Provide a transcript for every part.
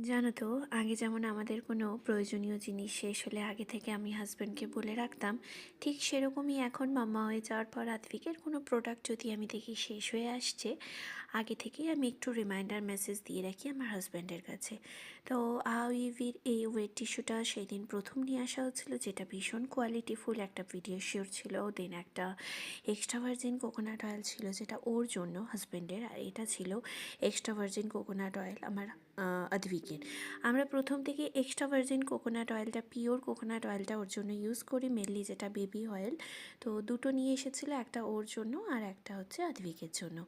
জানো তো, আগে যেমন আমাদের কোনো প্রয়োজনীয় জিনিস শেষ হলে আগে থেকে আমি হাজব্যান্ডকে বলে রাখতাম, ঠিক সেরকমই এখন মাম্মা হয়ে যাওয়ার পর আদ্বিকের কোনো প্রোডাক্ট যদি আমি দেখি শেষ হয়ে আসছে, আগে থেকেই আমি একটু রিমাইন্ডার মেসেজ দিয়ে রাখি আমার হাজব্যান্ডের কাছে। তো আইভির এই ওয়েট টিস্যুটা সেই দিন প্রথম নিয়ে আসা হচ্ছিলো, যেটা ভীষণ কোয়ালিটিফুল একটা ভিডিও শিওর ছিল। দেন একটা এক্সট্রা ভার্জিন কোকোনাট অয়েল ছিল, যেটা ওর জন্য হাজব্যান্ডের, আর এটা ছিল এক্সট্রা ভার্জিন কোকোনাট অয়েল আমার আদ্বিকের। আমরা প্রথম থেকে এক্সট্রা ভার্জিন কোকোনাট অয়েলটা, পিওর কোকোনাট অয়েলটা ওর জন্য ইউজ করি মেনলি, যেটা বেবি অয়েল। তো দুটো নিয়ে এসেছিলো, একটা ওর জন্য আর একটা হচ্ছে আদ্বিকের জন্য।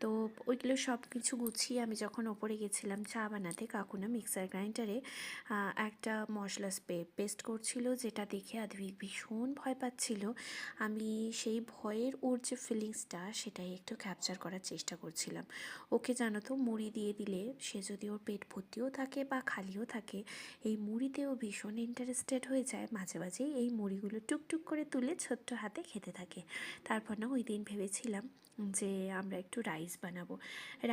তো ওইগুলো সব কিছু গুছিয়ে আমি যখন ওপরে গেছিলাম চা বানাতে, কাকুনা মিক্সার গ্রাইন্ডারে একটা মশলা পেস্ট করছিল, যেটা দেখে আদ্বিক ভীষণ ভয় পাচ্ছিল। আমি সেই ভয়ের ওর যে ফিলিংসটা সেটাই একটু ক্যাপচার করার চেষ্টা করছিলাম। ওকে জানো তো, মুড়ি দিয়ে দিলে সে যদি ওর পেট ভর্তিও থাকে বা খালিও থাকে, এই মুড়িতেও ভীষণ ইন্টারেস্টেড হয়ে যায়। মাঝে মাঝেই এই মুড়িগুলো টুকটুক করে তুলে ছোট্ট হাতে খেতে থাকে। তারপর না ওই দিন ভেবেছিলাম যে আমরা একটু রাইস বানাবো।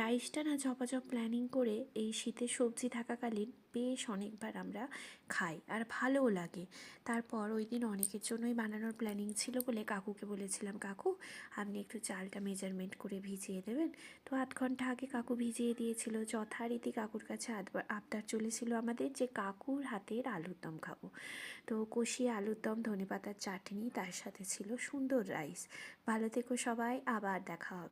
রাইসটা না ঝপাঝপ প্ল্যানিং করে এই শীতের সবজি থাকাকালীন বেশ অনেকবার আমরা খাই, আর ভালোও লাগে। তারপর ওই দিন অনেকের জন্যই বানানোর প্ল্যানিং ছিল বলে কাকুকে বলেছিলাম, কাকু আপনি একটু চালটা মেজারমেন্ট করে ভিজিয়ে দেবেন। তো 8 ঘন্টা আগে কাকু ভিজিয়ে দিয়েছিল। যথারীতি কাকুর কাছে আবদার চলেছিল আমাদের যে কাকুর হাতের আলুর দম খাবো। তো কষিয়ে আলুর দম, ধনেপাতার চাটনি, তার সাথে ছিল সুন্দর রাইস। ভালো থেকো সবাই, আবার দেখা হবে।